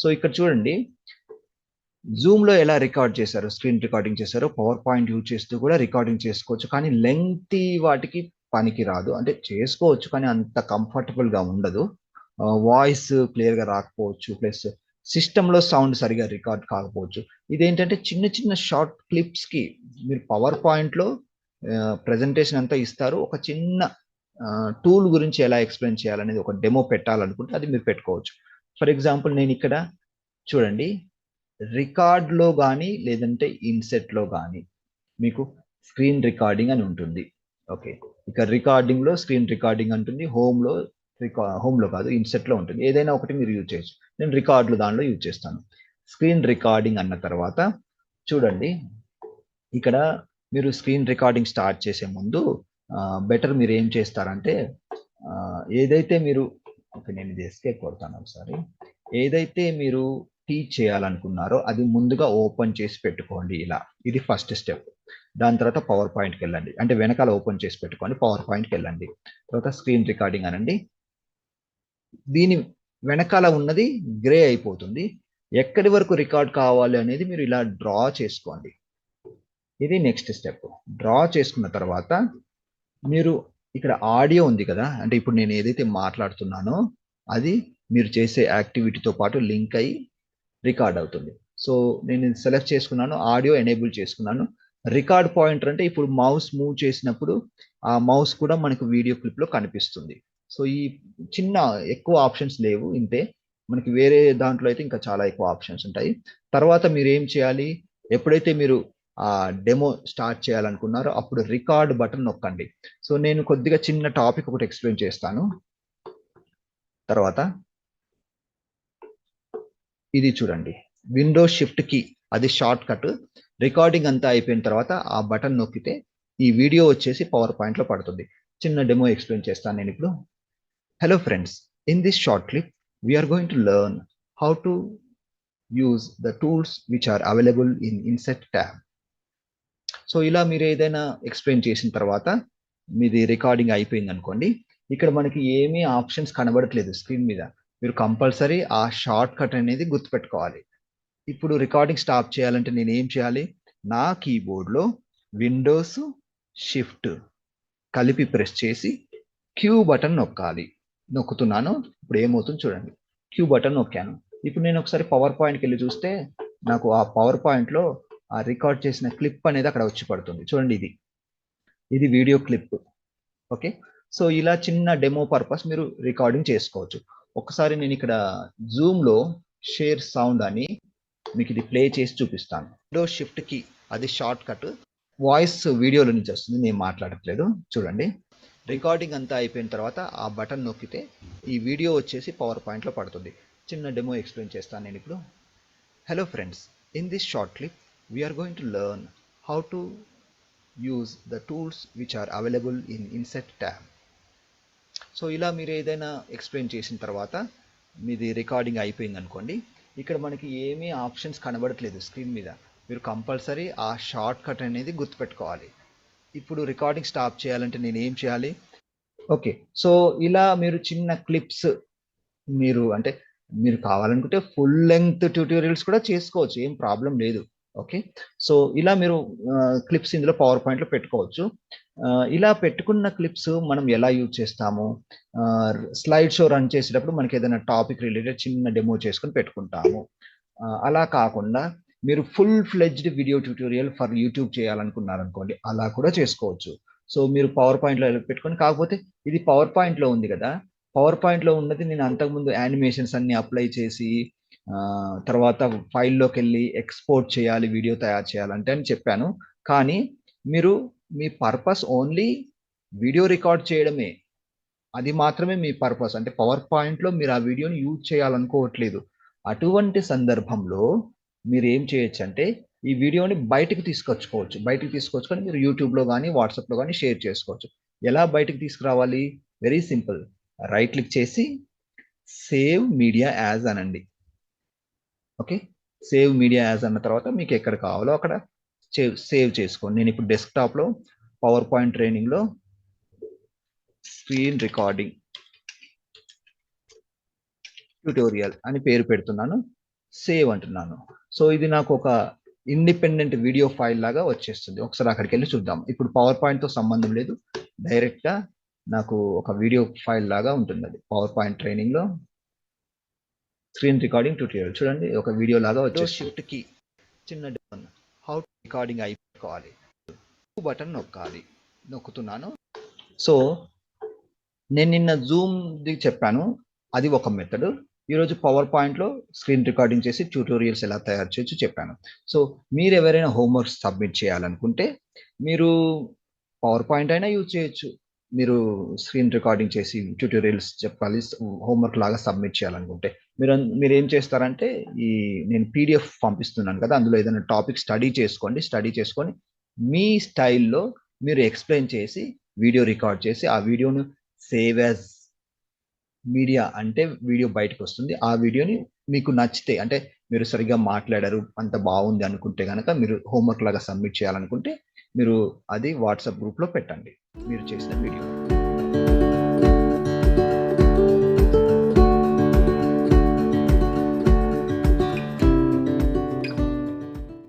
So ఇక్కడ చూడండి Zoom లో ఎలా రికార్డ్ చేశారు, స్క్రీన్ రికార్డింగ్ చేశారో పవర్ పాయింట్ యూజ్ చేస్తూ కూడా రికార్డింగ్ చేసుకోవచ్చు. కానీ లెంగ్తీ వాటికి పనికి రాదు, అంటే చేసుకోవచ్చు కానీ అంత కంఫర్టబుల్ గా ఉండదు. వాయిస్ క్లియర్ గా రాకపోవచ్చు, ప్లస్ సిస్టంలో సౌండ్ సరిగా రికార్డ్ కాకపోవచ్చు. ఇదేంటంటే చిన్న చిన్న షార్ట్ క్లిప్స్ కి మీరు పవర్ పాయింట్ లో ప్రెజెంటేషన్ అంతా ఇస్తారు. ఒక చిన్న టూల్ గురించి ఎలా ఎక్స్ప్లెయిన్ చేయాలనేది ఒక డెమో పెట్టాలనుకుంటే అది మీరు పెట్టుకోవచ్చు. ఫర్ ఎగ్జాంపుల్ నేను ఇక్కడ చూడండి రికార్డ్లో కానీ లేదంటే ఇన్సెట్లో కానీ మీకు స్క్రీన్ రికార్డింగ్ అని ఉంటుంది. ఓకే, ఇక రికార్డింగ్లో స్క్రీన్ రికార్డింగ్ అంటుంది, హోమ్లో కాదు ఇన్సెట్లో ఉంటుంది. ఏదైనా ఒకటి మీరు యూజ్ చేయొచ్చు. నేను రికార్డులు దానిలో యూజ్ చేస్తాను. స్క్రీన్ రికార్డింగ్ అన్న తర్వాత చూడండి ఇక్కడ మీరు స్క్రీన్ రికార్డింగ్ స్టార్ట్ చేసే ముందు బెటర్ మీరు ఏం చేస్తారంటే ఏదైతే మీరు ఓకే నేను ఇది ఎస్కేప్ కొడతాను ఒకసారి. ఏదైతే మీరు టీచ్ చేయాలనుకున్నారో అది ముందుగా ఓపెన్ చేసి పెట్టుకోండి. ఇలా ఇది ఫస్ట్ స్టెప్. దాని తర్వాత పవర్ పాయింట్కి వెళ్ళండి, అంటే వెనకాల ఓపెన్ చేసి పెట్టుకోండి, పవర్ పాయింట్కి వెళ్ళండి, తర్వాత స్క్రీన్ రికార్డింగ్ అనండి. దీని వెనకాల ఉన్నది గ్రే అయిపోతుంది. ఎక్కడి వరకు రికార్డ్ కావాలి అనేది మీరు ఇలా డ్రా చేసుకోండి. ఇది నెక్స్ట్ స్టెప్. డ్రా చేసుకున్న తర్వాత మీరు ఇక్కడ ఆడియో ఉంది కదా, అంటే ఇప్పుడు నేను ఏదైతే మాట్లాడుతున్నానో అది మీరు చేసే యాక్టివిటీతో పాటు లింక్ అయ్యి రికార్డ్ అవుతుంది. సో నేను సెలెక్ట్ చేసుకున్నాను, ఆడియో ఎనేబుల్ చేసుకున్నాను. రికార్డ్ పాయింటర్ అంటే ఇప్పుడు మౌస్ మూవ్ చేసినప్పుడు ఆ మౌస్ కూడా మనకు వీడియో క్లిప్లో కనిపిస్తుంది. సో ఈ చిన్న ఎక్కువ ఆప్షన్స్ లేవు, ఇంతే. మనకి వేరే దాంట్లో అయితే ఇంకా చాలా ఎక్కువ ఆప్షన్స్ ఉంటాయి. తర్వాత మీరు ఏం చేయాలి, ఎప్పుడైతే మీరు ఆ డెమో స్టార్ట్ చేయాలనుకున్నారో అప్పుడు రికార్డ్ బటన్ నొక్కండి. సో నేను కొద్దిగా చిన్న టాపిక్ ఒకటి ఎక్స్ప్లెయిన్ చేస్తాను. తర్వాత ఇది చూడండి విండోస్ షిఫ్ట్ కీ, అది షార్ట్ కట్. రికార్డింగ్ అంతా అయిపోయిన తర్వాత ఆ బటన్ నొక్కితే ఈ వీడియో వచ్చేసి పవర్ పాయింట్ లో పడుతుంది. చిన్న డెమో ఎక్స్ప్లెయిన్ చేస్తాను నేను ఇప్పుడు. Hello friends, in this short clip we are going to learn how to use the tools which are available in insert tab. So ఇలా మీరు ఏదైనా ఎక్స్ప్లెయిన్ చేసిన తర్వాత మీది రికార్డింగ్ అయిపోయింది అనుకోండి, ఇక్కడ మనకి ఏమీ ఆప్షన్స్ కనబడట్లేదు స్క్రీన్ మీద. మీరు కంపల్సరీ ఆ షార్ట్ కట్ అనేది గుర్తుపెట్టుకోవాలి. ఇప్పుడు రికార్డింగ్ స్టాప్ చేయాలంటే నేను ఏం చేయాలి, నా కీబోర్డ్లో విండోస్ షిఫ్ట్ కలిపి ప్రెస్ చేసి క్యూ బటన్ నొక్కాలి. నొక్కుతున్నాను, ఇప్పుడు ఏమవుతుంది చూడండి, క్యూ బటన్ నొక్కాను. ఇప్పుడు నేను ఒకసారి పవర్ పాయింట్కి వెళ్ళి చూస్తే నాకు ఆ పవర్ పాయింట్లో ఆ రికార్డ్ చేసిన క్లిప్ అనేది అక్కడ వచ్చి పడుతుంది. చూడండి ఇది వీడియో క్లిప్. ఓకే, సో ఇలా చిన్న డెమో పర్పస్ మీరు రికార్డింగ్ చేసుకోవచ్చు. ఒకసారి నేను ఇక్కడ జూమ్లో షేర్ సౌండ్ అని మీకు ఇది ప్లే చేసి చూపిస్తాను. విండోస్ షిఫ్ట్ కీ, అది షార్ట్ కట్. వాయిస్ వీడియోలో నుంచి వస్తుంది, నేను మాట్లాడట్లేదు. చూడండి రికార్డింగ్ అంతా అయిపోయిన తర్వాత ఆ బటన్ నొక్కితే ఈ వీడియో వచ్చేసి పవర్ పాయింట్లో పడుతుంది. చిన్న డెమో ఎక్స్ప్లెయిన్ చేస్తాను నేను ఇప్పుడు. Hello friends, in this short clip we are going to learn how to use the tools which are available in insert tab. So ఇలా మీరు ఏదైనా ఎక్స్ప్లెయిన్ చేసిన తర్వాత మీది రికార్డింగ్ అయిపోయింది అనుకోండి, ఇక్కడ మనకి ఏమీ ఆప్షన్స్ కనబడట్లేదు స్క్రీన్ మీద. మీరు కంపల్సరీ ఆ షార్ట్ కట్ అనేది గుర్తుపెట్టుకోవాలి. ఇప్పుడు రికార్డింగ్ స్టాప్ చేయాలంటే నేను ఏం చేయాలి, ఓకే. సో ఇలా మీరు చిన్న క్లిప్స్ మీరు కావాలనుకుంటే ఫుల్ లెంగ్త్ ట్యూటోరియల్స్ కూడా చేసుకోవచ్చు, ఏం ప్రాబ్లం లేదు. ఓకే, సో ఇలా మీరు క్లిప్స్ ఇందులో పవర్ పాయింట్లో పెట్టుకోవచ్చు. ఇలా పెట్టుకున్న క్లిప్స్ మనం ఎలా యూజ్ చేస్తాము, స్లైడ్ షో రన్ చేసేటప్పుడు మనకి ఏదైనా టాపిక్ రిలేటెడ్ చిన్న డెమో చేసుకొని పెట్టుకుంటాము. అలా కాకుండా మీరు full fledged video tutorial for YouTube చేయాలనుకున్నారనుకోండి, అలా కూడా చేసుకోవచ్చు. సో మీరు పవర్ పాయింట్లో పెట్టుకొని, కాకపోతే ఇది పవర్ పాయింట్లో ఉంది కదా, పవర్ పాయింట్లో ఉన్నది నేను అంతకుముందు యానిమేషన్స్ అన్ని అప్లై చేసి తర్వాత ఫైల్లోకి వెళ్ళి ఎక్స్పోర్ట్ చేయాలి, వీడియో తయారు చేయాలంటే అని చెప్పాను. కానీ మీరు మీ పర్పస్ ఓన్లీ వీడియో రికార్డ్ చేయడమే, అది మాత్రమే మీ పర్పస్. అంటే పవర్ పాయింట్లో మీరు ఆ వీడియోని యూజ్ చేయాలనుకోవట్లేదు. అటువంటి సందర్భంలో మీరు ఏం చేయొచ్చు అంటే ఈ వీడియోని బయటకు తీసుకొచ్చుకొని మీరు యూట్యూబ్లో కానీ వాట్సాప్లో కానీ షేర్ చేసుకోవచ్చు. ఎలా బయటకు తీసుకురావాలి, వెరీ సింపుల్. రైట్ క్లిక్ చేసి సేవ్ మీడియా యాజ్ అనండి. ఓకే, సేవ్ మీడియా యాజ్ అన్న తర్వాత మీకు ఎక్కడ కావాలో అక్కడ సేవ్ చేసుకోండి. నేను ఇప్పుడు డెస్క్టాప్లో పవర్ పాయింట్ ట్రైనింగ్లో స్క్రీన్ రికార్డింగ్ ట్యూటోరియల్ అని పేరు పెడుతున్నాను. సేవ్ అంటున్నాను. సో ఇది నాకు ఒక ఇండిపెండెంట్ వీడియో ఫైల్ లాగా వచ్చేస్తుంది. ఒకసారి అక్కడికి వెళ్ళి చూద్దాం. ఇప్పుడు పవర్ పాయింట్తో సంబంధం లేదు, డైరెక్ట్గా నాకు ఒక వీడియో ఫైల్ లాగా ఉంటుంది. అది పవర్ పాయింట్ ట్రైనింగ్లో స్క్రీన్ రికార్డింగ్ ట్యూటోరియల్ చూడండి, ఒక వీడియో లాగా వచ్చేసి షిఫ్ట్ కి చిన్న డౌన్ హౌ రికార్డింగ్ అయిపోవాలి, బటన్ నొక్కాలి, నొక్కుతున్నాను. సో నేను నిన్న జూమ్ది చెప్పాను, అది ఒక మెథడ్. ఈరోజు పవర్ పాయింట్లో స్క్రీన్ రికార్డింగ్ చేసి ట్యూటోరియల్స్ ఎలా తయారు చేయొచ్చు చెప్పాను. సో మీరు ఎవరైనా హోంవర్క్ సబ్మిట్ చేయాలనుకుంటే మీరు పవర్ పాయింట్ అయినా యూజ్ చేయొచ్చు. మీరు స్క్రీన్ రికార్డింగ్ చేసి ట్యూటోరియల్స్ చెప్పాలి, హోంవర్క్ లాగా సబ్మిట్ చేయాలనుకుంటే మీరు ఏం చేస్తారంటే, ఈ నేను పీడిఎఫ్ పంపిస్తున్నాను కదా, అందులో ఏదైనా టాపిక్ స్టడీ చేసుకొని మీ స్టైల్లో మీరు ఎక్స్ప్లెయిన్ చేసి వీడియో రికార్డ్ చేసి ఆ వీడియోను సేవ్ యాజ్ మీడియా అంటే వీడియో బయటకు వస్తుంది. ఆ వీడియోని మీకు నచ్చితే, అంటే మీరు సరిగ్గా మాట్లాడారు అంత బాగుంది అనుకుంటే కనుక, మీరు హోంవర్క్ లాగా సబ్మిట్ చేయాలనుకుంటే మీరు అది వాట్సాప్ గ్రూప్లో పెట్టండి మీరు చేసిన వీడియో.